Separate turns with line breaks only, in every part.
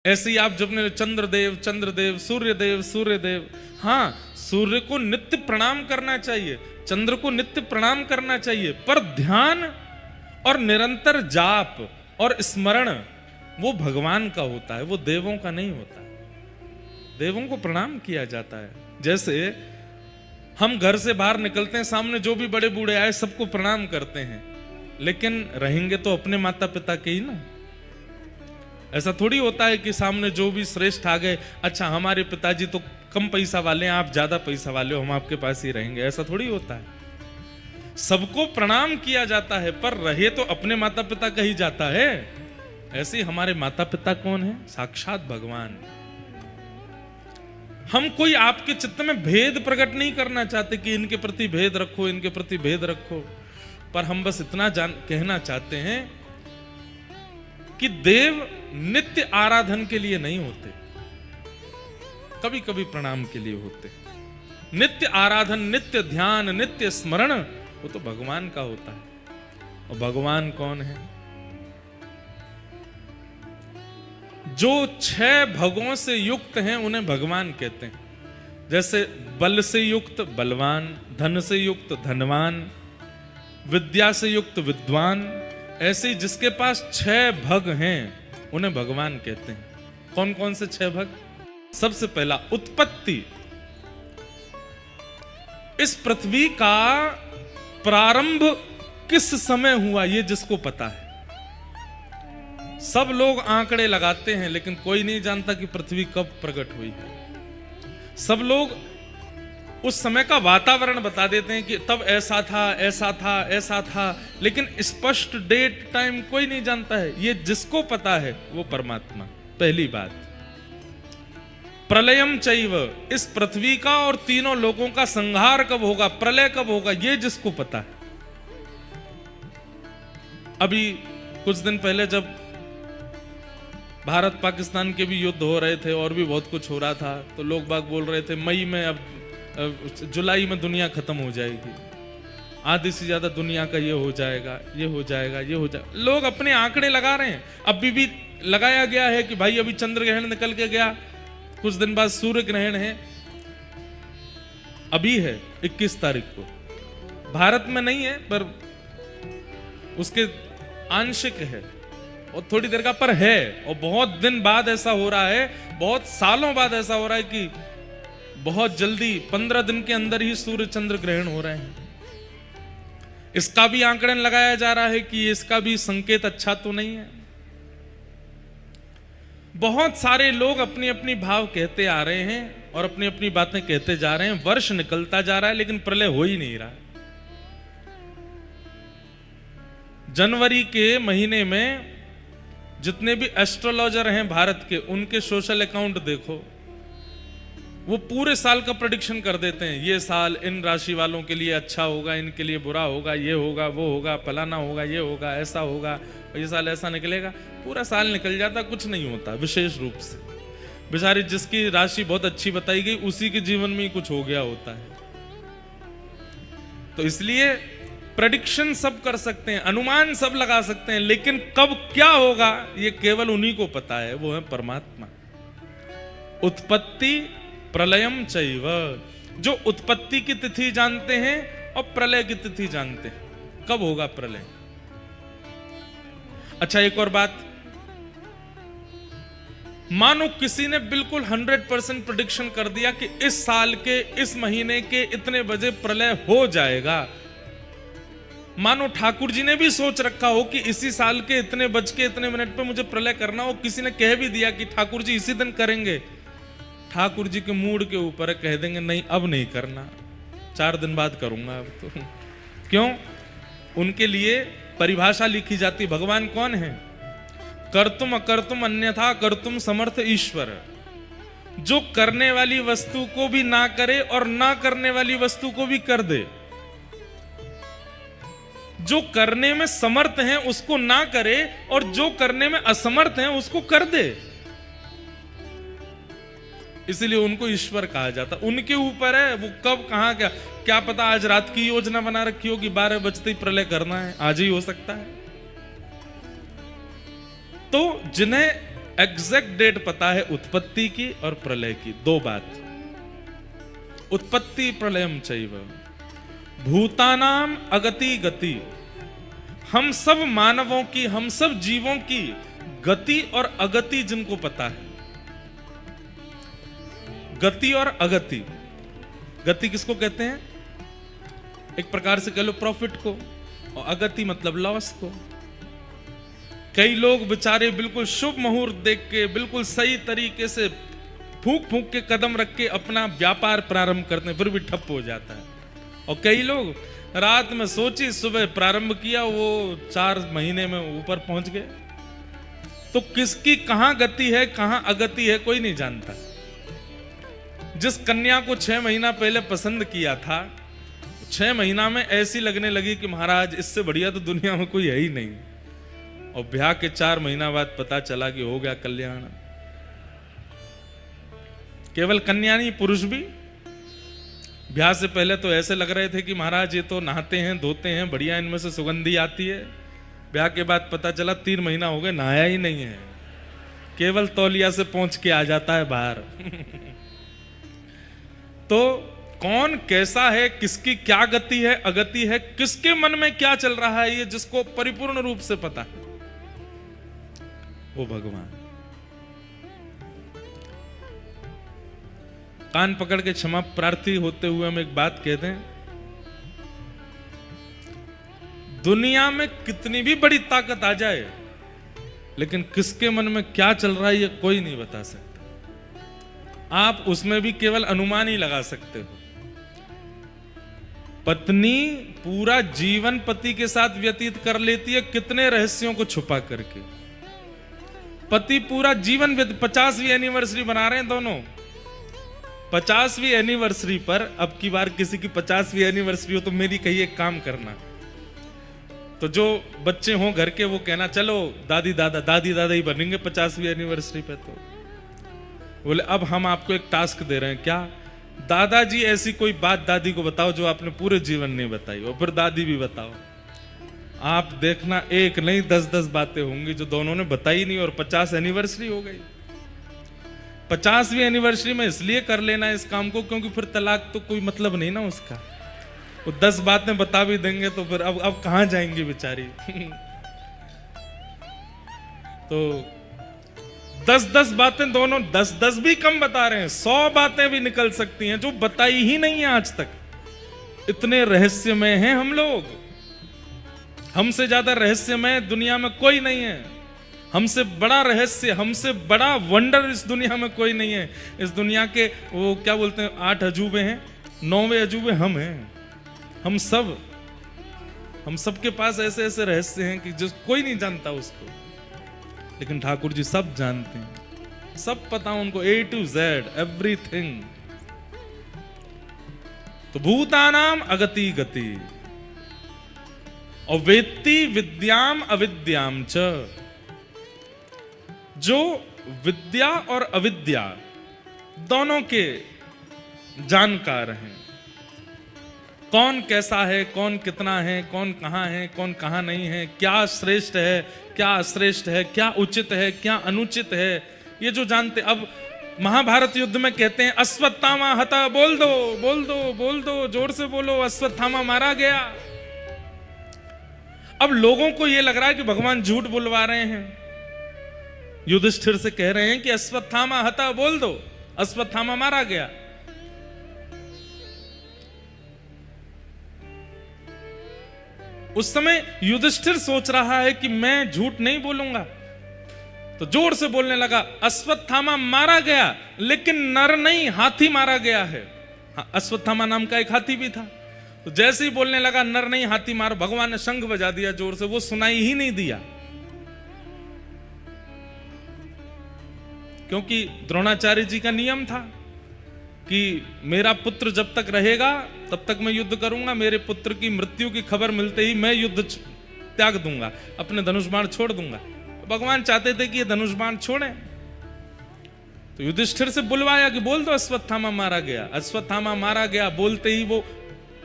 ऐसे ही आप जब ने चंद्रदेव चंद्रदेव, सूर्यदेव सूर्यदेव, हाँ सूर्य को नित्य प्रणाम करना चाहिए, चंद्र को नित्य प्रणाम करना चाहिए, पर ध्यान और निरंतर जाप और स्मरण वो भगवान का होता है, वो देवों का नहीं होता। देवों को प्रणाम किया जाता है। जैसे हम घर से बाहर निकलते हैं, सामने जो भी बड़े बूढ़े आए सबको प्रणाम करते हैं, लेकिन रहेंगे तो अपने माता पिता के ही ना। ऐसा थोड़ी होता है कि सामने जो भी श्रेष्ठ आ गए, अच्छा हमारे पिताजी तो कम पैसा वाले हैं, आप ज्यादा पैसा वाले हो, हम आपके पास ही रहेंगे, ऐसा थोड़ी होता है। सबको प्रणाम किया जाता है, पर रहे तो अपने माता पिता का ही जाता है। ऐसे ही हमारे माता पिता कौन है? साक्षात भगवान। हम कोई आपके चित्त में भेद प्रकट नहीं करना चाहते कि इनके प्रति भेद रखो, इनके प्रति भेद रखो, पर हम बस इतना कहना चाहते हैं कि देव नित्य आराधन के लिए नहीं होते, कभी कभी प्रणाम के लिए होते। नित्य आराधन, नित्य ध्यान, नित्य स्मरण वो तो भगवान का होता है। और भगवान कौन है? जो 6 भगों से युक्त हैं उन्हें भगवान कहते हैं। जैसे बल से युक्त बलवान, धन से युक्त धनवान, विद्या से युक्त विद्वान, ऐसे ही जिसके पास 6 भग हैं उन्हें भगवान कहते हैं। कौन कौन से 6 भग? सबसे पहला उत्पत्ति। इस पृथ्वी का प्रारंभ किस समय हुआ ये जिसको पता है। सब लोग आंकड़े लगाते हैं, लेकिन कोई नहीं जानता कि पृथ्वी कब प्रकट हुई है। सब लोग उस समय का वातावरण बता देते हैं कि तब ऐसा था, ऐसा था, ऐसा था, लेकिन स्पष्ट डेट टाइम कोई नहीं जानता है। ये जिसको पता है वो परमात्मा। पहली बात। प्रलयम चैव, इस पृथ्वी का और तीनों लोगों का संहार कब होगा, प्रलय कब होगा, ये जिसको पता है। अभी कुछ दिन पहले जब भारत पाकिस्तान के भी युद्ध हो रहे थे और भी बहुत कुछ हो रहा था, तो लोग बाग बोल रहे थे मई में, अब जुलाई में दुनिया खत्म हो जाएगी, आधे से ज्यादा दुनिया का ये हो जाएगा, ये हो जाएगा, ये हो जाएगा। लोग अपने आंकड़े लगा रहे हैं। अभी भी लगाया गया है कि भाई अभी चंद्र ग्रहण निकल के गया, कुछ दिन बाद सूर्य ग्रहण है, अभी है 21 तारीख को। भारत में नहीं है पर उसके आंशिक है और थोड़ी देर का पर है। और बहुत दिन बाद ऐसा हो रहा है, बहुत सालों बाद ऐसा हो रहा है कि बहुत जल्दी 15 दिन के अंदर ही सूर्य चंद्र ग्रहण हो रहे हैं। इसका भी आंकड़न लगाया जा रहा है कि इसका भी संकेत अच्छा तो नहीं है। बहुत सारे लोग अपनी अपनी भाव कहते आ रहे हैं और अपनी अपनी बातें कहते जा रहे हैं। वर्ष निकलता जा रहा है लेकिन प्रलय हो ही नहीं रहा। जनवरी के महीने में जितने भी एस्ट्रोलॉजर हैं भारत के, उनके सोशल अकाउंट देखो, वो पूरे साल का प्रेडिक्शन कर देते हैं। ये साल इन राशि वालों के लिए अच्छा होगा, इनके लिए बुरा होगा, ये होगा, वो होगा, फलाना होगा, ये होगा, ऐसा होगा, ये साल ऐसा निकलेगा। पूरा साल निकल जाता, कुछ नहीं होता। विशेष रूप से बेचारी जिसकी राशि बहुत अच्छी बताई गई उसी के जीवन में ही कुछ हो गया होता है। तो इसलिए प्रेडिक्शन सब कर सकते हैं, अनुमान सब लगा सकते हैं, लेकिन कब क्या होगा ये केवल उन्हीं को पता है, वो है परमात्मा। उत्पत्ति प्रलयम चैव, जो उत्पत्ति की तिथि जानते हैं और प्रलय की तिथि जानते हैं, कब होगा प्रलय। अच्छा एक और बात, मानो किसी ने बिल्कुल 100% प्रेडिक्शन कर दिया कि इस साल के इस महीने के इतने बजे प्रलय हो जाएगा। मानो ठाकुर जी ने भी सोच रखा हो कि इसी साल के इतने बज के इतने मिनट पे मुझे प्रलय करना हो, किसी ने कह भी दिया कि ठाकुर जी इसी दिन करेंगे। ठाकुर जी के मूड के ऊपर कह देंगे नहीं अब नहीं करना, 4 दिन बाद करूंगा अब तो। क्यों? उनके लिए परिभाषा लिखी जाती। भगवान कौन है? कर्तुम अकर्तुम अन्यथा कर्तुम समर्थ ईश्वर। जो करने वाली वस्तु को भी ना करे और ना करने वाली वस्तु को भी कर दे। जो करने में समर्थ है उसको ना करे और जो करने में असमर्थ है उसको कर दे। इसलिए उनको ईश्वर कहा जाता। उनके ऊपर है वो कब कहां क्या पता आज रात की योजना बना रखी हो कि 12 बजते ही प्रलय करना है, आज ही हो सकता है। तो जिन्हें एग्जैक्ट डेट पता है उत्पत्ति की और प्रलय की, दो बात। उत्पत्ति प्रलयम चैव भूतानाम अगति गति। हम सब मानवों की, हम सब जीवों की गति और अगति जिनको पता है, गति और अगति। गति किसको कहते हैं? एक प्रकार से कह लो प्रॉफिट को, और अगति मतलब लॉस को। कई लोग बेचारे बिल्कुल शुभ मुहूर्त देख के, बिल्कुल सही तरीके से फूंक फूंक के कदम रख के अपना व्यापार प्रारंभ करते हैं, फिर भी ठप हो जाता है। और कई लोग रात में सोची, सुबह प्रारंभ किया, वो 4 महीने में ऊपर पहुंच गए। तो किसकी कहां गति है, कहां अगति है, कोई नहीं जानता। जिस कन्या को 6 महीना पहले पसंद किया था, 6 महीना में ऐसी लगने लगी कि महाराज इससे बढ़िया तो दुनिया में कोई है ही नहीं। और ब्याह के 4 महीना बाद पता चला कि हो गया कल्याण। केवल कन्या नहीं, पुरुष भी ब्याह से पहले तो ऐसे लग रहे थे कि महाराज ये तो नहाते हैं, धोते हैं, बढ़िया इनमें से सुगंधी आती है। ब्याह के बाद पता चला 3 महीना हो गए, नहाया ही नहीं है, केवल तौलिया से पहुंच के आ जाता है बाहर। तो कौन कैसा है, किसकी क्या गति है, अगति है, किसके मन में क्या चल रहा है, ये जिसको परिपूर्ण रूप से पता है, वो भगवान। कान पकड़ के क्षमा प्रार्थी होते हुए हम एक बात कहते हैं, दुनिया में कितनी भी बड़ी ताकत आ जाए, लेकिन किसके मन में क्या चल रहा है ये कोई नहीं बता सकता। आप उसमें भी केवल अनुमान ही लगा सकते हो। पत्नी पूरा जीवन पति के साथ व्यतीत कर लेती है, कितने रहस्यों को छुपा करके। पति पूरा जीवन 50वीं एनिवर्सरी बना रहे हैं दोनों। 50वीं एनिवर्सरी पर, अब की बार किसी की 50वीं एनिवर्सरी हो तो मेरी कही एक काम करना, तो जो बच्चे हों घर के वो कहना चलो दादी दादा ही बनेंगे 50वीं एनिवर्सरी पे। तो बोले अब हम आपको एक टास्क दे रहे हैं, क्या? दादाजी ऐसी कोई बात दादी को बताओ जो आपने पूरे जीवन नहीं बताई, और फिर दादी भी बताओ। आप देखना एक नहीं 10-10 बातें होंगी जो दोनों ने बताई नहीं, और 50 एनिवर्सरी हो गई। 50वीं एनिवर्सरी में इसलिए कर लेना इस काम को क्योंकि फिर तलाक तो कोई मतलब नहीं ना उसका। वो 10 बातें बता भी देंगे तो फिर अब कहां जाएंगी बेचारी। तो 10-10 बातें दोनों, 10-10 भी कम बता रहे हैं, 100 बातें भी निकल सकती हैं जो बताई ही नहीं है आज तक। इतने रहस्यमय हैं हम लोग, हमसे ज्यादा रहस्यमय दुनिया में कोई नहीं है। हमसे बड़ा रहस्य, हमसे बड़ा वंडर इस दुनिया में कोई नहीं है। इस दुनिया के वो क्या बोलते हैं 8 अजूबे हैं, 9वें अजूबे हम हैं। हम सबके पास ऐसे ऐसे रहस्य हैं कि जो कोई नहीं जानता उसको, लेकिन ठाकुर जी सब जानते हैं, सब पता उनको, A to Z एवरीथिंग। तो भूतानाम अगति गति और वेत्ति विद्याम अविद्याम च। जो विद्या और अविद्या दोनों के जानकार हैं, कौन कैसा है, कौन कितना है, कौन कहां है, कौन कहां नहीं है, क्या श्रेष्ठ है, क्या अश्रेष्ठ है, क्या उचित है, क्या अनुचित है, ये जो जानते। अब महाभारत युद्ध में कहते हैं अश्वत्थामा हता, बोल दो बोल दो बोल दो, जोर से बोलो, अश्वत्थामा मारा गया। अब लोगों को यह लग रहा है कि भगवान झूठ बुलवा रहे हैं, युधिष्ठिर से कह रहे हैं कि अश्वत्थामा हता, बोल दो, अश्वत्थामा मारा गया। उस समय युधिष्ठिर सोच रहा है कि मैं झूठ नहीं बोलूंगा, तो जोर से बोलने लगा अश्वत्थामा मारा गया, लेकिन नर नहीं हाथी मारा गया है। अश्वत्थामा नाम का एक हाथी भी था। तो जैसे ही बोलने लगा नर नहीं हाथी मार, भगवान ने शंख बजा दिया जोर से, वो सुनाई ही नहीं दिया। क्योंकि द्रोणाचार्य जी का नियम था कि मेरा पुत्र जब तक रहेगा तब तक मैं युद्ध करूंगा, मेरे पुत्र की मृत्यु की खबर मिलते ही मैं युद्ध त्याग दूंगा, अपने धनुष बाण छोड़ दूंगा। भगवान चाहते थे कि ये धनुष बाण छोड़ें, तो युधिष्ठिर से बुलवाया कि बोल दो अश्वत्थामा मारा गया। अश्वत्थामा मारा गया बोलते ही वो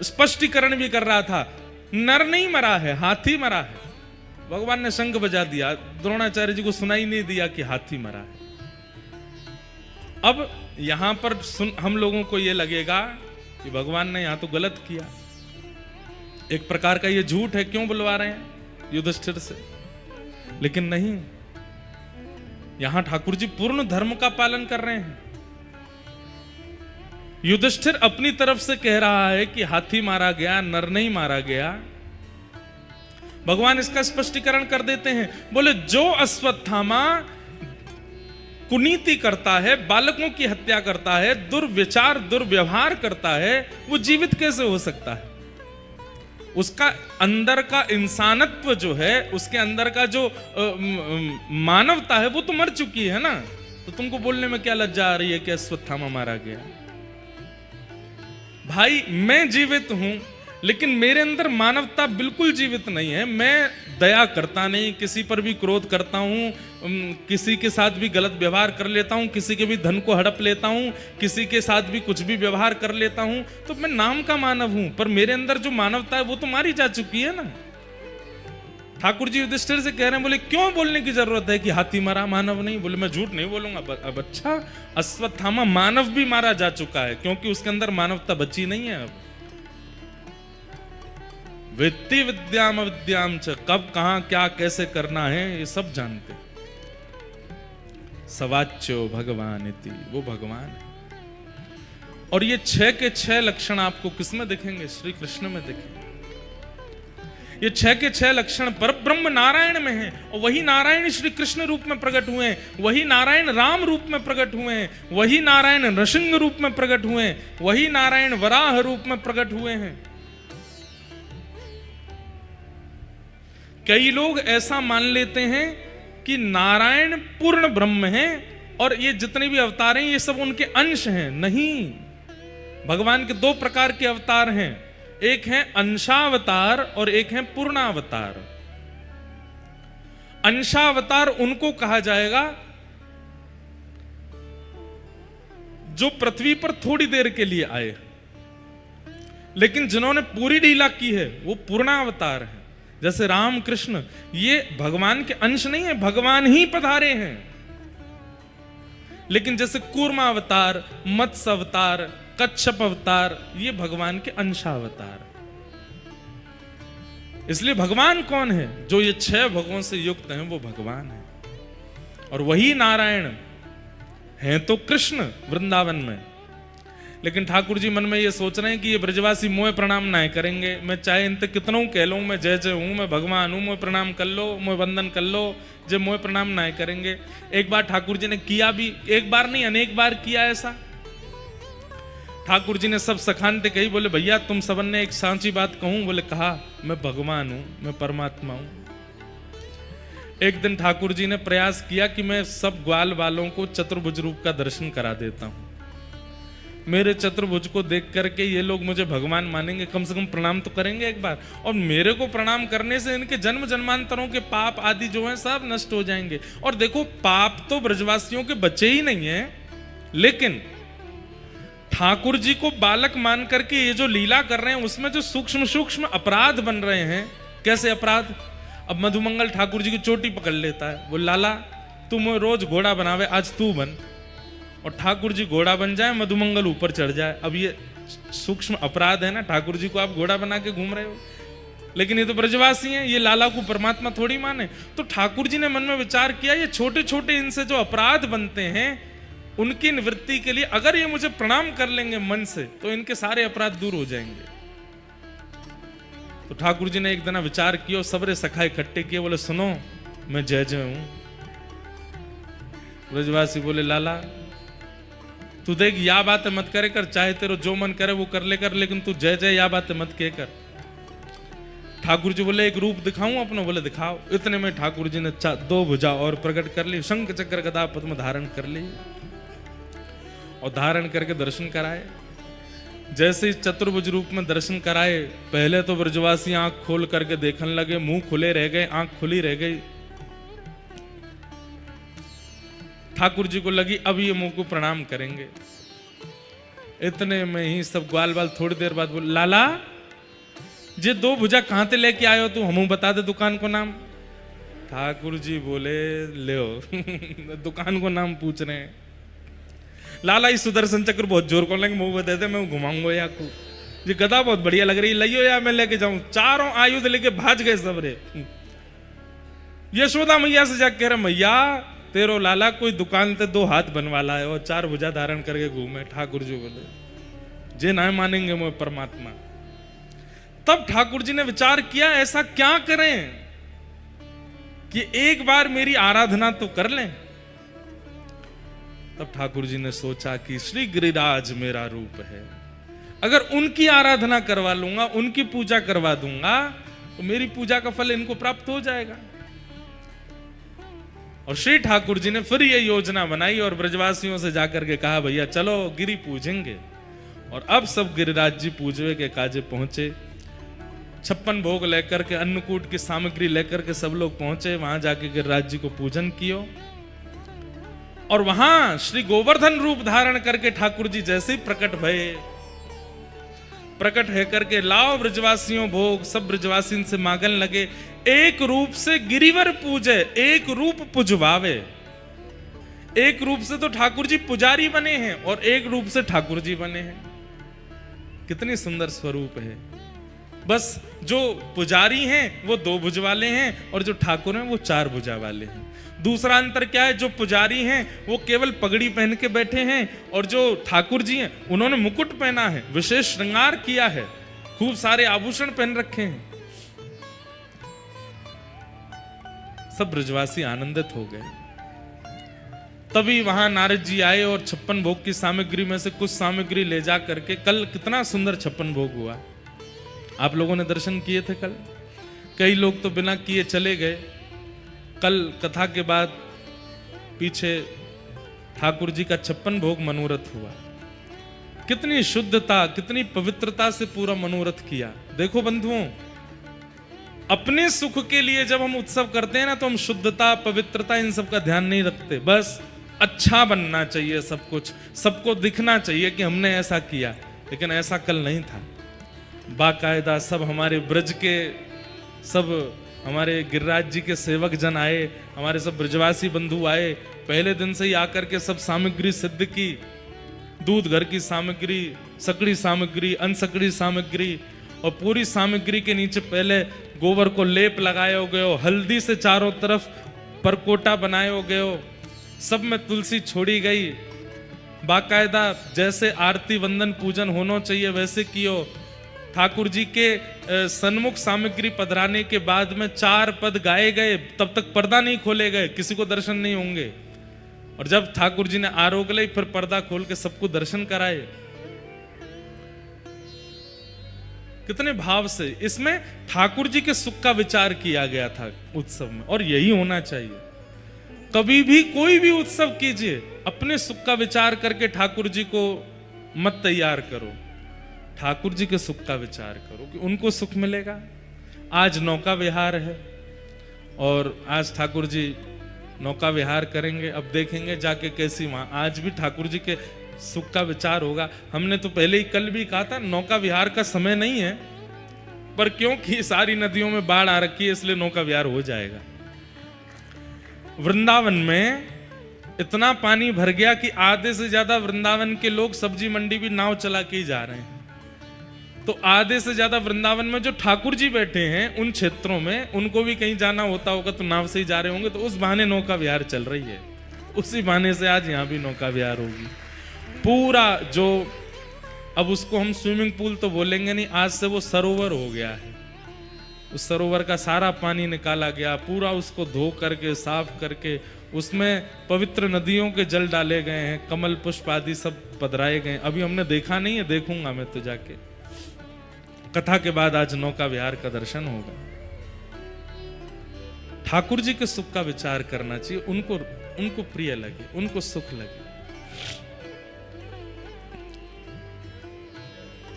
स्पष्टीकरण भी कर रहा था, नर नहीं मरा है, हाथी मरा है। भगवान ने शंख बजा दिया, द्रोणाचार्य जी को सुनाई नहीं दिया कि हाथी मरा है। अब यहां पर हम लोगों को यह लगेगा कि भगवान ने यहां तो गलत किया, एक प्रकार का ये झूठ है, क्यों बुलवा रहे हैं युधिष्ठिर से। लेकिन नहीं, यहां ठाकुर जी पूर्ण धर्म का पालन कर रहे हैं। युधिष्ठिर अपनी तरफ से कह रहा है कि हाथी मारा गया, नर नहीं मारा गया। भगवान इसका स्पष्टीकरण कर देते हैं, बोले जो अश्वत्थामा कुनीति करता है, बालकों की हत्या करता है, दुर्विचार दुर्व्यवहार करता है, वो जीवित कैसे हो सकता है? उसका अंदर का इंसानत्व जो है, उसके अंदर का जो मानवता है, वो तो मर चुकी है ना। तो तुमको बोलने में क्या लज्जा आ रही है कि अश्वत्थामा मारा गया? भाई मैं जीवित हूं, लेकिन मेरे अंदर मानवता बिल्कुल जीवित नहीं है। मैं दया करता नहीं, किसी पर भी क्रोध करता हूं, किसी के साथ भी गलत व्यवहार कर लेता हूं, किसी के भी धन को हड़प लेता हूं, किसी के साथ भी कुछ भी व्यवहार कर लेता हूं। तो मैं नाम का मानव हूं, पर मेरे अंदर जो मानवता है वो तो मारी जा चुकी है ना। ठाकुर जी युधिष्ठिर से कह रहे हैं, बोले क्यों बोलने की जरूरत है कि हाथी मरा, मानव नहीं? बोले मैं झूठ नहीं बोलूंगा। अब अच्छा, अश्वत्थामा मानव भी मारा जा चुका है, क्योंकि उसके अंदर मानवता बची नहीं है। अब वेत्ति विद्याम अविद्याम च, कब कहां क्या कैसे करना है ये सब जानते। सवाच्यो भगवान इति, वो भगवान है। और ये 6 के 6 लक्षण आपको किसमें दिखेंगे? श्री कृष्ण में दिखेंगे। ये 6 के 6 लक्षण पर ब्रह्म नारायण में हैं, और वही नारायण श्री कृष्ण रूप में प्रकट हुए हैं, वही नारायण राम रूप में प्रकट हुए हैं, वही नारायण नृसिंह रूप में प्रकट हुए हैं, वही नारायण वराह रूप में प्रकट हुए हैं। कई लोग ऐसा मान लेते हैं कि नारायण पूर्ण ब्रह्म हैं और ये जितने भी अवतार हैं ये सब उनके अंश हैं। नहीं, भगवान के 2 प्रकार के अवतार हैं, एक है अंशावतार और एक है पूर्णावतार। अंशावतार उनको कहा जाएगा जो पृथ्वी पर थोड़ी देर के लिए आए, लेकिन जिन्होंने पूरी लीला की है वो पूर्णावतार है। जैसे राम कृष्ण, ये भगवान के अंश नहीं है, भगवान ही पधारे हैं। लेकिन जैसे कूर्मावतार, मत्स्य अवतार, कच्छप अवतार, ये भगवान के अंशावतार। इसलिए भगवान कौन है? जो ये 6 भगों से युक्त हैं वो भगवान है। और वही नारायण हैं तो कृष्ण वृंदावन में। लेकिन ठाकुर जी मन में ये सोच रहे हैं कि ये ब्रजवासी मोह प्रणाम ना करेंगे। मैं चाहे इन तक कितनों कह लूं मैं जय जय हूं, मैं भगवान हूं, मोह प्रणाम कर लो, मोह वंदन कर लो, जो मोह प्रणाम ना करेंगे। एक बार ठाकुर जी ने किया भी, एक बार नहीं अनेक बार किया ऐसा। ठाकुर जी ने सब सखानते कही, बोले भैया तुम सबन ने एक सांची बात कहूं? बोले कहा, मैं भगवान हूं, मैं परमात्मा हूं। एक दिन ठाकुर जी ने प्रयास किया कि मैं सब ग्वाल वालों को चतुर्भुज रूप का दर्शन करा देता हूं। मेरे चतुर्भुज को देख करके ये लोग मुझे भगवान मानेंगे, कम से कम प्रणाम तो करेंगे एक बार। और मेरे को प्रणाम करने से इनके जन्म जन्मांतरों के पाप आदि जो हैं सब नष्ट हो जाएंगे। और देखो, पाप तो ब्रजवासियों के बच्चे ही नहीं है, लेकिन ठाकुर जी को बालक मान करके ये जो लीला कर रहे हैं उसमें जो सूक्ष्म सूक्ष्म अपराध बन रहे हैं। कैसे अपराध? अब मधुमंगल ठाकुर जी की चोटी पकड़ लेता है, वो लाला तुम रोज घोड़ा बनावे, आज तू बन। और ठाकुर जी घोड़ा बन जाए, मधुमंगल ऊपर चढ़ जाए। अब ये सूक्ष्म अपराध है ना, ठाकुर जी को आप घोड़ा बना के घूम रहे हो। लेकिन ये तो ब्रजवासी हैं, ये लाला को परमात्मा थोड़ी माने। तो ठाकुर जी ने मन में विचार किया, ये छोटे छोटे इनसे जो अपराध बनते हैं उनकी निवृत्ति के लिए अगर ये मुझे प्रणाम कर लेंगे मन से, तो इनके सारे अपराध दूर हो जाएंगे। तो ठाकुर जी ने एक दिन विचार किया और सबरे सखा इकट्ठे किए, बोले सुनो मैं जय जय हूं। ब्रजवासी बोले लाला तू देख, या बातें मत करे कर, चाहे तेरे जो मन करे वो कर ले कर, लेकिन तू जय जय या बातें मत कह कर। ठाकुर जी बोले एक रूप दिखाऊं अपना? बोले दिखाओ। इतने में ठाकुर जी ने 2 भुजा और प्रकट कर ली, शंख चक्र गदा पद्म धारण कर ली और धारण करके दर्शन कराए। जैसे चतुर्भुज रूप में दर्शन कराए, पहले तो ब्रजवासी आंख खोल करके देखने लगे, मुंह खुले रह गए, आंख खुली रह गई। ठाकुर जी को लगी अब ये मुंह को प्रणाम करेंगे। इतने में ही सब ग्वाल बाल थोड़ी देर बाद बोले लाला जे 2 भुजा कहां से लेके आयो तू? हमू बता दे दुकान को नाम। ठाकुर जी बोले ले दुकान को नाम पूछ रहे हैं। लाला ही सुदर्शन चक्र बहुत जोर को लेंगे मुंह दे दे, मैं घुमाऊंगा या को ये गदा बहुत बढ़िया लग रही है, लियो या मैं लेके जाऊं। चारों आयुध लेके भाज गए सब रे। यशोदा मैया से जाके कह रहे मैया तेरो लाला कोई दुकान ते 2 हाथ बनवा लाए और 4 भुजा धारण करके घूमे। ठाकुर जी बोले जे ना मानेंगे मैं परमात्मा। तब ठाकुर जी ने विचार किया ऐसा क्या करें कि एक बार मेरी आराधना तो कर लें। तब ठाकुर जी ने सोचा कि श्री गिरिराज मेरा रूप है, अगर उनकी आराधना करवा लूंगा, उनकी पूजा करवा दूंगा तो मेरी पूजा का फल इनको प्राप्त हो जाएगा। और श्री ठाकुर जी ने फिर ये योजना बनाई और ब्रजवासियों से जाकर के कहा भैया चलो गिरी पूजेंगे। और अब सब गिरिराज जी पूजवे के काजे पहुंचे। 56 भोग लेकर के, अन्नकूट की सामग्री लेकर के सब लोग पहुंचे। वहां जाके गिरिराज जी को पूजन कियो और वहां श्री गोवर्धन रूप धारण करके ठाकुर जी जैसे ही प्रकट भये, प्रकट है करके लाओ ब्रजवासियों भोग। सब ब्रजवासी से मांगन लगे एक रूप से गिरिवर पूजे, एक रूप पुजवावे। एक रूप से तो ठाकुर जी पुजारी बने हैं और एक रूप से ठाकुर जी बने हैं। कितनी सुंदर स्वरूप है। बस जो पुजारी हैं वो 2 भुज वाले हैं और जो ठाकुर हैं वो 4 भुजा वाले हैं। दूसरा अंतर क्या है, जो पुजारी हैं वो केवल पगड़ी पहन के बैठे हैं और जो ठाकुर जी हैं उन्होंने मुकुट पहना है, विशेष श्रृंगार किया है, खूब सारे आभूषण पहन रखे हैं। सब ब्रजवासी आनंदित हो गए। तभी वहां नारद जी आए और 56 भोग की सामग्री में से कुछ सामग्री ले जा करके, कल कितना सुंदर 56 भोग हुआ, आप लोगों ने दर्शन किए थे कल। कई लोग तो बिना किए चले गए। कल कथा के बाद पीछे ठाकुर जी का 56 भोग मनोरथ हुआ। कितनी शुद्धता, कितनी पवित्रता से पूरा मनोरथ किया। देखो बंधुओं, अपने सुख के लिए जब हम उत्सव करते हैं ना तो हम शुद्धता, पवित्रता इन सब का ध्यान नहीं रखते। बस अच्छा बनना चाहिए, सब कुछ सबको दिखना चाहिए कि हमने ऐसा किया। लेकिन ऐसा कल नहीं था। बाकायदा सब हमारे ब्रज के, सब हमारे गिरिराज जी के सेवक जन आए, हमारे सब ब्रजवासी बंधु आए। पहले दिन से ही आकर के सब सामग्री सिद्ध की, दूध घर की सामग्री, सकड़ी सामग्री, अनसकड़ी सामग्री, और पूरी सामग्री के नीचे पहले गोबर को लेप लगाए गयो, हल्दी से चारों तरफ परकोटा बनाए गयो, सब में तुलसी छोड़ी गई। बाकायदा जैसे आरती वंदन पूजन होना चाहिए वैसे कियो। ठाकुर जी के सन्मुख सामग्री पधराने के बाद में 4 पद गाए गए, तब तक पर्दा नहीं खोले गए, किसी को दर्शन नहीं होंगे। और जब ठाकुर जी ने आरोग ली फिर पर्दा खोल के सबको दर्शन कराए। कितने भाव से इसमें ठाकुर जी के सुख का विचार किया गया था उत्सव में, और यही होना चाहिए। कभी भी कोई भी उत्सव कीजिए, अपने सुख का विचार करके ठाकुर जी को मत तैयार करो, ठाकुर जी के सुख का विचार करो कि उनको सुख मिलेगा। आज नौका विहार है और आज ठाकुर जी नौका विहार करेंगे। अब देखेंगे जाके कैसी वहां आज भी ठाकुर जी के सुख का विचार होगा। हमने तो पहले ही कल भी कहा था नौका विहार का समय नहीं है, पर क्योंकि सारी नदियों में बाढ़ आ रखी है इसलिए नौका विहार हो जाएगा। वृंदावन में इतना पानी भर गया कि आधे से ज्यादा वृंदावन के लोग सब्जी मंडी भी नाव चला के ही जा रहे हैं। तो आधे से ज्यादा वृंदावन में जो ठाकुर जी बैठे हैं उन क्षेत्रों में, उनको भी कहीं जाना होता होगा तो नाव से ही जा रहे होंगे। तो उस बहाने नौका विहार चल रही है, उसी बहाने से आज यहाँ भी नौका विहार होगी। पूरा जो अब उसको हम स्विमिंग पूल तो बोलेंगे नहीं, आज से वो सरोवर हो गया है। उस सरोवर का सारा पानी निकाला गया, पूरा उसको धो करके साफ करके उसमें पवित्र नदियों के जल डाले गए हैं, कमल पुष्प आदि सब पधराए गए। अभी हमने देखा नहीं है, देखूंगा मैं तो जाके। कथा के बाद आज नौका विहार का दर्शन होगा। ठाकुर जी के सुख का विचार करना चाहिए, उनको प्रिय लगे, उनको सुख लगे।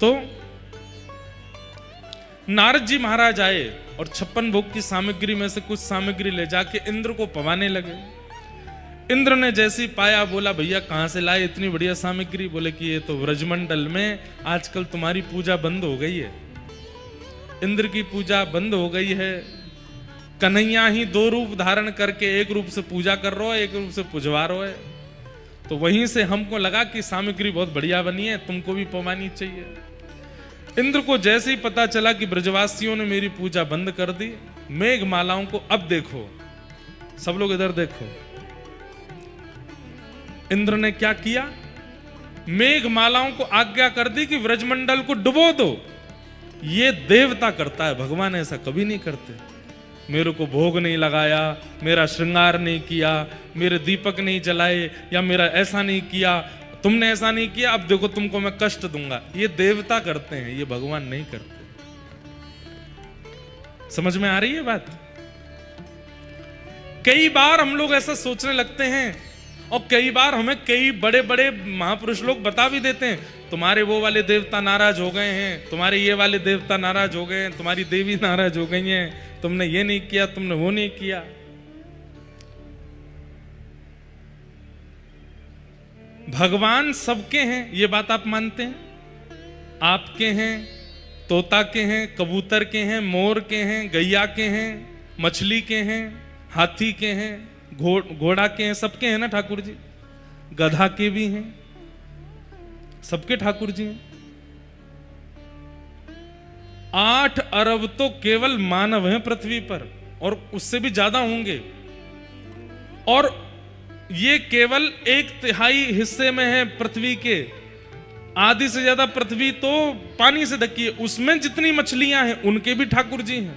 तो नारद जी महाराज आए और 56 भोग की सामग्री में से कुछ सामग्री ले जाके इंद्र को पवाने लगे। इंद्र ने जैसी पाया बोला भैया कहां से लाए इतनी बढ़िया सामग्री? बोले कि ये तो व्रजमंडल में आजकल तुम्हारी पूजा बंद हो गई है, इंद्र की पूजा बंद हो गई है, कन्हैया ही दो रूप धारण करके एक रूप से पूजा कर रहा है, एक रूप से पुजवा रहा है। तो वहीं से हमको लगा कि सामग्री बहुत बढ़िया बनी है, तुमको भी पवानी चाहिए। इंद्र को जैसे ही पता चला कि ब्रजवासियों ने मेरी पूजा बंद कर दी, मेघ मालाओं को अब देखो, सब लोग इधर देखो, इंद्र ने क्या किया, मेघ मालाओं को आज्ञा कर दी कि व्रजमंडल को डुबो दो। ये देवता करता है, भगवान ऐसा कभी नहीं करते। मेरे को भोग नहीं लगाया, मेरा श्रृंगार नहीं किया, मेरे दीपक नहीं जलाए, या मेरा ऐसा नहीं किया, तुमने ऐसा नहीं किया, अब देखो तुमको मैं कष्ट दूंगा। ये देवता करते हैं, ये भगवान नहीं करते। समझ में आ रही है बात? कई बार हम लोग ऐसा सोचने लगते हैं, और कई बार हमें कई बड़े बड़े महापुरुष लोग बता भी देते हैं, तुम्हारे वो वाले देवता नाराज हो गए हैं, तुम्हारे ये वाले देवता नाराज हो गए हैं, तुम्हारी देवी नाराज हो गई हैं, तुमने ये नहीं किया, तुमने वो नहीं किया। भगवान सबके हैं, ये बात आप मानते हैं? आपके हैं, तोता के हैं, कबूतर के हैं, मोर के हैं, गैया के हैं, मछली के हैं, हाथी के हैं, घोड़ा के हैं, सबके हैं ना ठाकुर जी? गधा के भी हैं, सबके ठाकुर जी हैं। 8 अरब तो केवल मानव हैं पृथ्वी पर, और उससे भी ज्यादा होंगे, और ये केवल 1/3 हिस्से में है पृथ्वी के। आधी से ज्यादा पृथ्वी तो पानी से ढकी है, उसमें जितनी मछलियां हैं उनके भी ठाकुर जी हैं।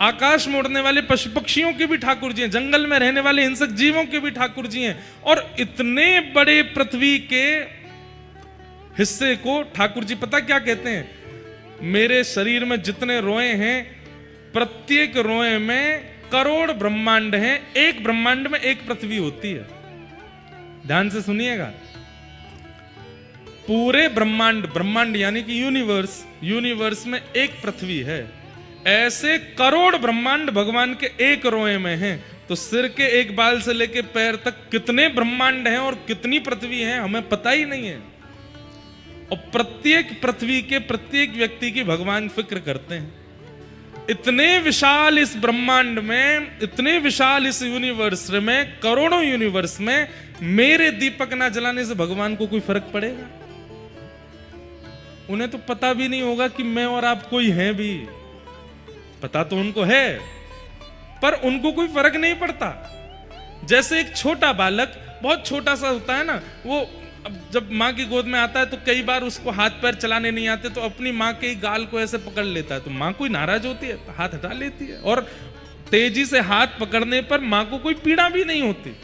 आकाश में उड़ने वाले पशु पक्षियों के भी ठाकुर जी हैं, जंगल में रहने वाले हिंसक जीवों के भी ठाकुर जी हैं। और इतने बड़े पृथ्वी के हिस्से को ठाकुर जी पता क्या कहते हैं? मेरे शरीर में जितने रोए हैं, प्रत्येक रोए में करोड़ ब्रह्मांड हैं, एक ब्रह्मांड में एक पृथ्वी होती है। ध्यान से सुनिएगा, पूरे ब्रह्मांड, ब्रह्मांड यानी कि यूनिवर्स, यूनिवर्स में एक पृथ्वी है। ऐसे करोड़ ब्रह्मांड भगवान के एक रोए में हैं। तो सिर के एक बाल से लेके पैर तक कितने ब्रह्मांड हैं और कितनी पृथ्वी हैं हमें पता ही नहीं है। और प्रत्येक पृथ्वी के प्रत्येक व्यक्ति की भगवान फिक्र करते हैं। इतने विशाल इस ब्रह्मांड में, इतने विशाल इस यूनिवर्स में, करोड़ों यूनिवर्स में मेरे दीपक ना जलाने से भगवान को कोई फर्क पड़ेगा? उन्हें तो पता भी नहीं होगा कि मैं और आप कोई हैं भी। पता तो उनको है, पर उनको कोई फर्क नहीं पड़ता। जैसे एक छोटा बालक, बहुत छोटा सा होता है ना, वो जब माँ की गोद में आता है तो कई बार उसको हाथ पैर चलाने नहीं आते, तो अपनी माँ के गाल को ऐसे पकड़ लेता है। तो माँ कोई नाराज होती है तो हाथ हटा लेती है, और तेजी से हाथ पकड़ने पर माँ को कोई पीड़ा भी नहीं होती।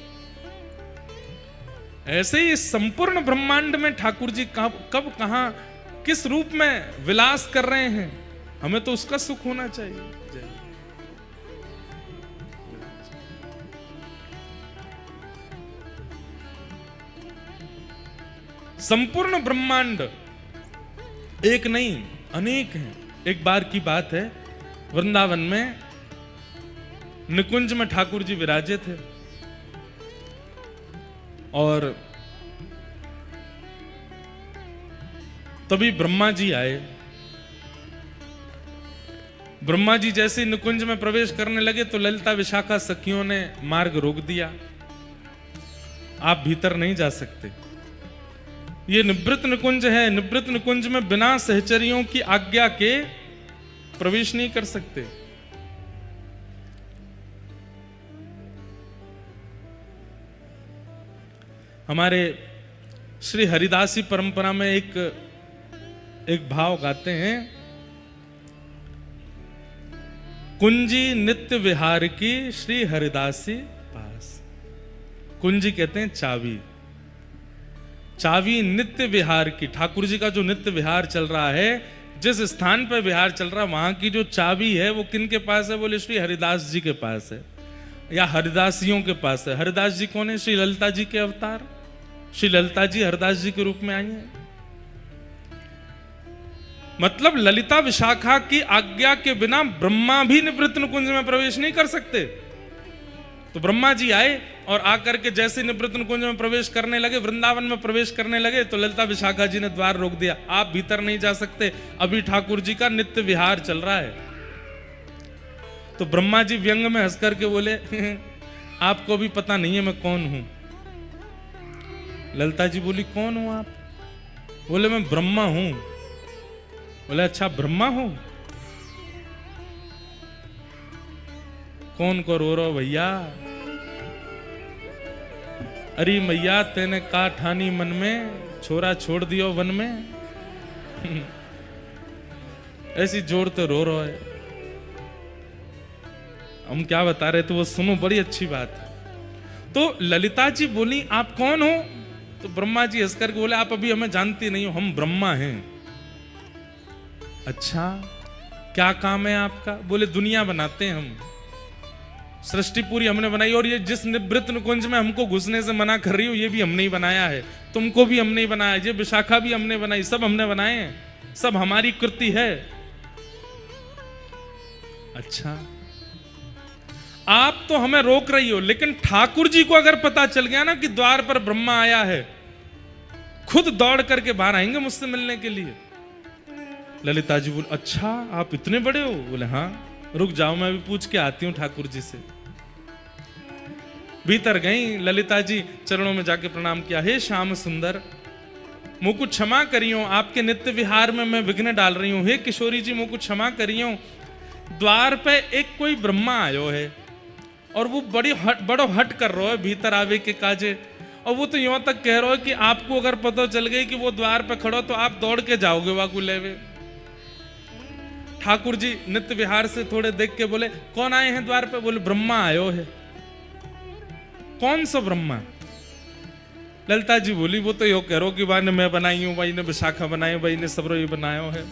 ऐसे ही संपूर्ण ब्रह्मांड में ठाकुर जी कब कहां किस रूप में विलास कर रहे हैं, हमें तो उसका सुख होना चाहिए। संपूर्ण ब्रह्मांड एक नहीं अनेक हैं। एक बार की बात है, वृंदावन में निकुंज में ठाकुर जी विराजे थे, और तभी ब्रह्मा जी आए। ब्रह्मा जी जैसे निकुंज में प्रवेश करने लगे तो ललिता विशाखा सखियों ने मार्ग रोक दिया, आप भीतर नहीं जा सकते। ये निवृत्त निकुंज है, निवृत्त निकुंज में बिना सहचरियों की आज्ञा के प्रवेश नहीं कर सकते। हमारे श्री हरिदासी परंपरा में एक भाव गाते हैं, कुंजी नित्य विहार की श्री हरिदासी पास। कुंजी कहते हैं चाबी, चाबी नित्य विहार की। ठाकुर जी का जो नित्य विहार चल रहा है, जिस स्थान पर विहार चल रहा है, वहां की जो चाबी है वो किन के पास है? बोले श्री हरिदास जी के पास है, या हरिदासियों के पास है। हरिदास जी कौन है? श्री ललिता जी के अवतार। श्री ललिता जी हरिदास जी के रूप में आई हैं। मतलब ललिता विशाखा की आज्ञा के बिना ब्रह्मा भी निवृत्त निकुंज में प्रवेश नहीं कर सकते। तो ब्रह्मा जी आए और आकर के जैसे निवृत्त निकुंज में प्रवेश करने लगे, वृंदावन में प्रवेश करने लगे, तो ललिता विशाखा जी ने द्वार रोक दिया, आप भीतर नहीं जा सकते, अभी ठाकुर जी का नित्य विहार चल रहा है। तो ब्रह्मा जी व्यंग में हंस करके बोले आपको भी पता नहीं है मैं कौन हूं। ललिता जी बोली कौन हूं आप? बोले मैं ब्रह्मा हूं। बोले अच्छा ब्रह्मा हूं? कौन को रो रहा भैया? अरे मैया तेने का ठानी मन में, छोरा छोड़ दियो वन में। ऐसी जोर तो रो रहा है। हम क्या बता रहे थे वो सुनो, बड़ी अच्छी बात है। तो ललिता जी बोली आप कौन हो? तो ब्रह्मा जी हंस करके बोले आप अभी हमें जानती नहीं हो, हम ब्रह्मा हैं। अच्छा क्या काम है आपका? बोले दुनिया बनाते हैं हम, सृष्टि पूरी हमने बनाई, और ये जिस निवृत्त निकुंज में हमको घुसने से मना कर रही हो ये भी हमने ही बनाया है, तुमको भी हमने ही बनाया, ये विशाखा भी हमने बनाई, सब हमने बनाए हैं, सब हमारी कृति है। अच्छा आप तो हमें रोक रही हो, लेकिन ठाकुर जी को अगर पता चल गया ना कि द्वार पर ब्रह्मा आया है, खुद दौड़ करके बाहर आएंगे मुझसे मिलने के लिए। ललिता जी बोले अच्छा आप इतने बड़े हो? बोले हाँ, रुक जाओ मैं भी पूछ के आती हूँ ठाकुर जी से। भीतर गई ललिता जी, चरणों में जाके प्रणाम किया। हे श्याम सुंदर, मुझको क्षमा करियो, आपके नित्य विहार में मैं विघ्न डाल रही हूं। हे किशोरी जी मुझको क्षमा करियो, द्वार पे एक कोई ब्रह्मा आयो है और वो बड़ो हट कर रहा है भीतर आवे के काजे, और वो तो यूं तक कह रहा है कि आपको अगर पता चल गई कि वो द्वार पे खड़ो तो आप दौड़ के जाओगे वाकू लेवे। ठाकुर जी नित्य विहार से थोड़े देख के बोले कौन आए हैं द्वार पे? बोले ब्रह्मा आयो है। कौन सा ब्रह्मा? ललिता जी बोली वो तो यो कह रहा कि भाई ने मैं बनाई हूं, भाई ने विशाखा बनाई, भाई ने सब ये बनायो है।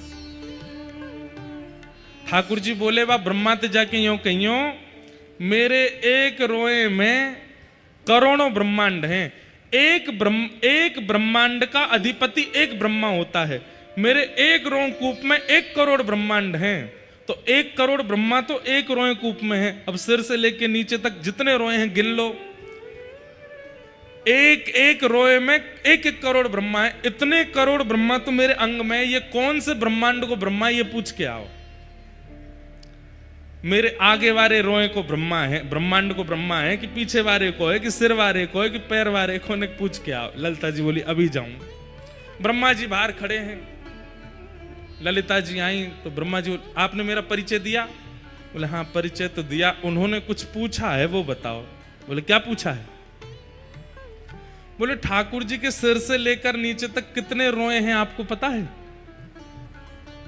ठाकुर जी बोले वाह ब्रह्मा ते जाके यो कहियो मेरे एक रोए में करोड़ों ब्रह्मांड हैं, एक ब्रह्मांड का अधिपति एक ब्रह्मा होता है, मेरे एक रोए कूप में 1 करोड़ ब्रह्मांड हैं, तो 1 करोड़ ब्रह्मा तो एक रोए कूप में है। अब सिर से लेके नीचे तक जितने रोए हैं गिन लो, एक रोए में 1 करोड़ ब्रह्मा है। इतने करोड़ ब्रह्मा तो मेरे अंग में, ये कौन से ब्रह्मांड को ब्रह्मा ये पूछ के आओ। मेरे आगे वाले रोए को ब्रह्मा है, ब्रह्मांड को ब्रह्मा है कि पीछे वाले को है कि सिर वाले को है कि पैर वाले को, ने पूछ के आओ। ललिता जी बोली अभी जाऊं। ब्रह्मा जी बाहर खड़े हैं। ललिता जी आई तो ब्रह्मा जी आपने मेरा परिचय दिया? बोले हाँ परिचय तो दिया। उन्होंने कुछ पूछा है वो बताओ। बोले क्या पूछा है? बोले ठाकुर जी के सिर से लेकर नीचे तक कितने रोए हैं आपको पता है?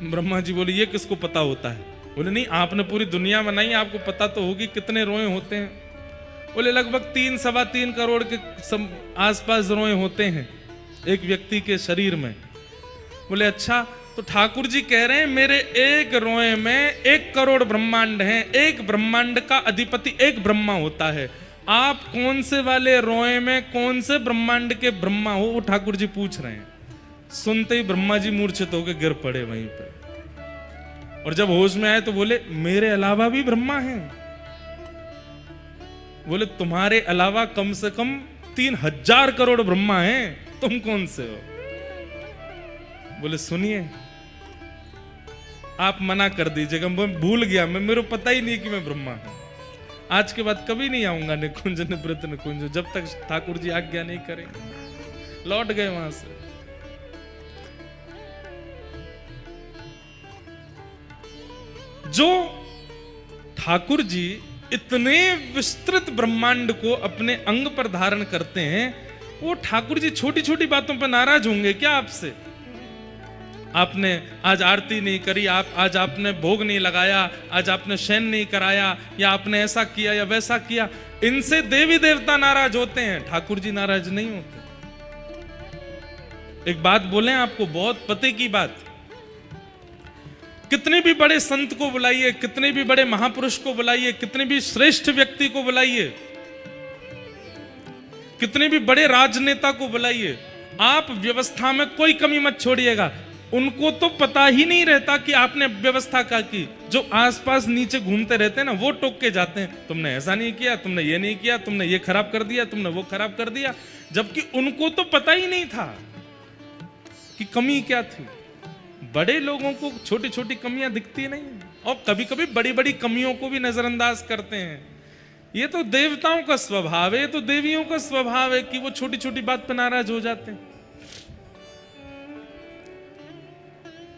ब्रह्मा जी बोले ये किसको पता होता है? बोले नहीं आपने पूरी दुनिया बनाई, आपको पता तो होगी कितने रोए होते हैं। बोले लगभग 3-3.25 करोड़ के आसपास रोए होते हैं एक व्यक्ति के शरीर में। बोले अच्छा, तो ठाकुर जी कह रहे हैं मेरे एक रोए में 1 करोड़ ब्रह्मांड हैं, एक ब्रह्मांड का अधिपति एक ब्रह्मा होता है। आप कौन से वाले रोए में कौन से ब्रह्मांड के ब्रह्मा हो? वो ठाकुर जी पूछ रहे हैं। सुनते ही ब्रह्मा जी मूर्छित होकर गिर पड़े वहीं पर, और जब होश में आए तो बोले मेरे अलावा भी ब्रह्मा हैं। बोले तुम्हारे अलावा कम से कम 3000 करोड़ ब्रह्मा हैं, तुम कौन से हो? बोले सुनिए आप मना कर दीजिएगा, मैं भूल गया, मेरे को पता ही नहीं कि मैं ब्रह्मा हूं। आज के बाद कभी नहीं आऊंगा निकुंज निवृत्त निकुंज, जब तक ठाकुर जी आज्ञा नहीं करेंगे। लौट गए वहां से। जो ठाकुर जी इतने विस्तृत ब्रह्मांड को अपने अंग पर धारण करते हैं, वो ठाकुर जी छोटी छोटी बातों पर नाराज होंगे क्या आपसे? आपने आज आरती नहीं करी, आज आपने भोग नहीं लगाया, आज आपने शयन नहीं कराया, या आपने ऐसा किया या वैसा किया, इनसे देवी देवता नाराज होते हैं, ठाकुर जी नाराज नहीं होते। एक बात बोलें आपको, बहुत पते की बात, कितने भी बड़े संत को बुलाइए, कितने भी बड़े महापुरुष को बुलाइए, कितने भी श्रेष्ठ व्यक्ति को बुलाइए, कितने भी बड़े राजनेता को बुलाइए, आप व्यवस्था में कोई कमी मत छोड़िएगा। उनको तो पता ही नहीं रहता कि आपने व्यवस्था क्या की। जो आसपास नीचे घूमते रहते हैं ना, वो टोक के जाते हैं, तुमने ऐसा नहीं किया, तुमने ये नहीं किया, तुमने ये खराब कर दिया, तुमने वो खराब कर दिया, जबकि उनको तो पता ही नहीं था कि कमी क्या थी। बड़े लोगों को छोटी छोटी कमियां दिखती नहीं। और कभी कभी बड़ी बड़ी कमियों को भी नजरअंदाज करते हैं। ये तो देवताओं का स्वभाव है, ये तो देवियों का स्वभाव है कि वो छोटी छोटी बात पर नाराज हो जाते हैं।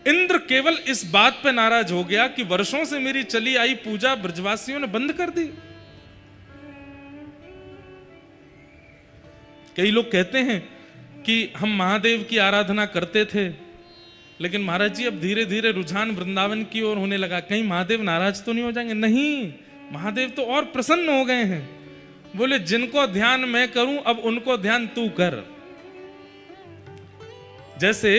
इंद्र केवल इस बात पे नाराज हो गया कि वर्षों से मेरी चली आई पूजा ब्रजवासियों ने बंद कर दी। कई लोग कहते हैं कि हम महादेव की आराधना करते थे, लेकिन महाराज जी अब धीरे धीरे रुझान वृंदावन की ओर होने लगा, कहीं महादेव नाराज तो नहीं हो जाएंगे? नहीं, महादेव तो और प्रसन्न हो गए हैं। बोले जिनको ध्यान मैं करूं अब उनको ध्यान तू कर। जैसे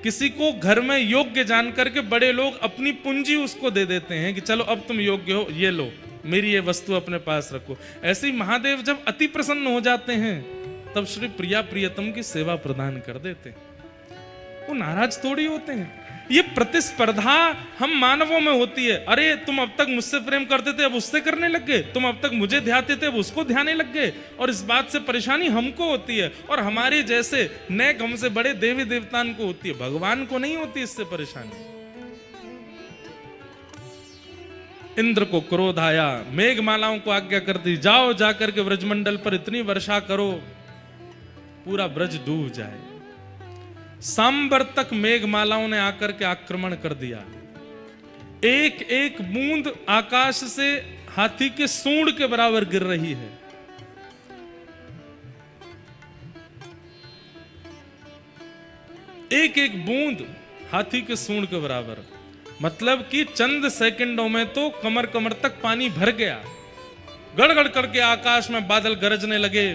किसी को घर में योग्य जान करके बड़े लोग अपनी पूंजी उसको दे देते हैं कि चलो अब तुम योग्य हो, ये लो, मेरी ये वस्तु अपने पास रखो। ऐसे ही महादेव जब अति प्रसन्न हो जाते हैं तब श्री प्रिया प्रियतम की सेवा प्रदान कर देते हैं। वो नाराज थोड़ी होते हैं। ये प्रतिस्पर्धा हम मानवों में होती है। अरे तुम अब तक मुझसे प्रेम करते थे, अब उससे करने लग गए, तुम अब तक मुझे ध्याते थे, अब उसको ध्याने लग गए। और इस बात से परेशानी हमको होती है, और हमारे जैसे नेक हमसे बड़े देवी देवताओं को होती है, भगवान को नहीं होती इससे परेशानी। इंद्र को क्रोध आया, मेघमालाओं को आज्ञा कर दी, जाओ जाकर के ब्रजमंडल पर इतनी वर्षा करो पूरा ब्रज डूब जाए। सांबर तक मेघमालाओं ने आकर के आक्रमण कर दिया। एक एक बूंद आकाश से हाथी के सूंड के बराबर गिर रही है। एक एक बूंद हाथी के सूंड के बराबर, मतलब कि चंद सेकंडों में तो कमर कमर तक पानी भर गया। गड़गड़ करके आकाश में बादल गरजने लगे।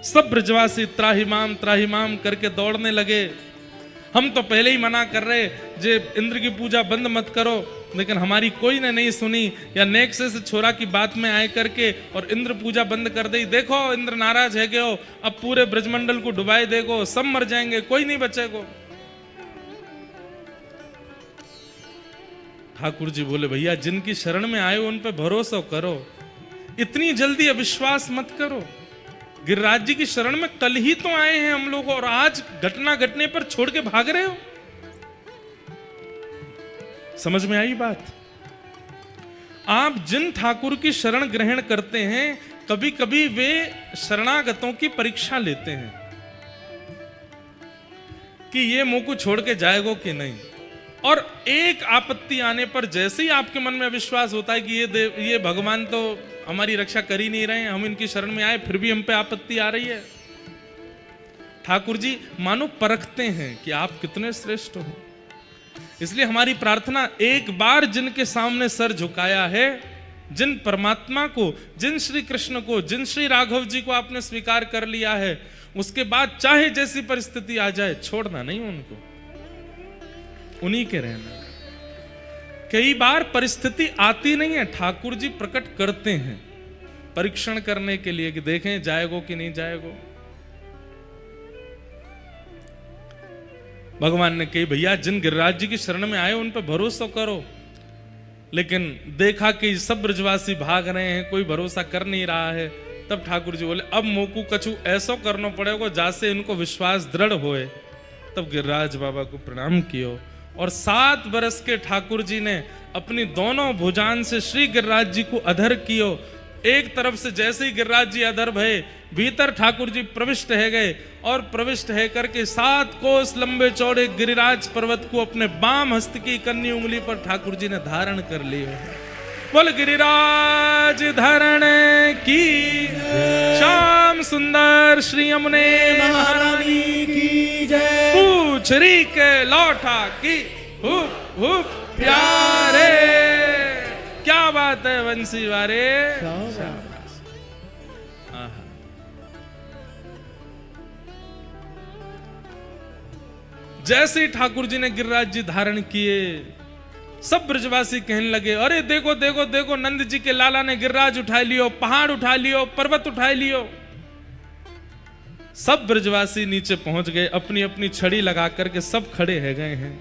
सब ब्रजवासी त्राहिमाम करके दौड़ने लगे। हम तो पहले ही मना कर रहे जे इंद्र की पूजा बंद मत करो, लेकिन हमारी कोई ने नहीं सुनी, या नेक से छोरा की बात में आए करके और इंद्र पूजा बंद कर दी। देखो इंद्र नाराज है गयो, अब पूरे ब्रजमंडल को डुबाए देगो, सब मर जाएंगे, कोई नहीं बचेगो। ठाकुर जी बोले भैया जिनकी शरण में आए उन पे भरोसा करो, इतनी जल्दी अविश्वास मत करो। गिरिराज जी की शरण में कल ही तो आए हैं हम लोग, और आज घटना घटने पर छोड़ के भाग रहे हो। समझ में आई बात? आप जिन ठाकुर की शरण ग्रहण करते हैं, कभी कभी वे शरणागतों की परीक्षा लेते हैं कि ये मुंह को छोड़ के जाएगो कि नहीं। और एक आपत्ति आने पर जैसे ही आपके मन में अविश्वास होता है कि ये भगवान तो हमारी रक्षा कर ही नहीं रहे हैं, हम इनकी शरण में आए फिर भी हम पे आपत्ति आ रही है, ठाकुर जी मानो परखते हैं कि आप कितने श्रेष्ठ हो। इसलिए हमारी प्रार्थना, एक बार जिनके सामने सर झुकाया है, जिन परमात्मा को, जिन श्री कृष्ण को, जिन श्री राघव जी को आपने स्वीकार कर लिया है, उसके बाद चाहे जैसी परिस्थिति आ जाए छोड़ना नहीं उनको, उन्हीं के रहना। कई बार परिस्थिति आती नहीं है, ठाकुर जी प्रकट करते हैं परीक्षण करने के लिए कि देखें जाएगो कि नहीं जाएगो। भगवान ने कही भैया जिन गिरिराज जी की शरण में आए उन पर भरोसा करो, लेकिन देखा कि सब ब्रजवासी भाग रहे हैं, कोई भरोसा कर नहीं रहा है, तब ठाकुर जी बोले अब मोकू कछु ऐसा करना पड़ेगा जासे इनको विश्वास दृढ़ होए। तब गिरिराज बाबा को प्रणाम कियो, और 7 बरस के ठाकुर जी ने अपनी दोनों भुजान से श्री गिरिराज जी को अधर कियो। एक तरफ से जैसे ही गिरिराज जी अधर भये, भीतर ठाकुर जी प्रविष्ट है गए, और प्रविष्ट है करके 7 कोस लंबे चौड़े गिरिराज पर्वत को अपने बाम हस्त की कन्नी उंगली पर ठाकुर जी ने धारण कर लिया। बोल गिरिराज धरण की श्याम सुंदर श्री यमुने महारानी की जय। पूछरी के लौटा की हुप हुप प्यारे। क्या बात है वंशी वारे। जैसे ही ठाकुर जी ने गिरिराज जी धारण किए, सब ब्रजवासी कहने लगे अरे देखो देखो देखो नंद जी के लाला ने गिरिराज उठा लियो, पहाड़ उठा लियो, पर्वत उठा लियो। सब ब्रजवासी नीचे पहुंच गए, अपनी अपनी छड़ी लगा करके सब खड़े है गए हैं।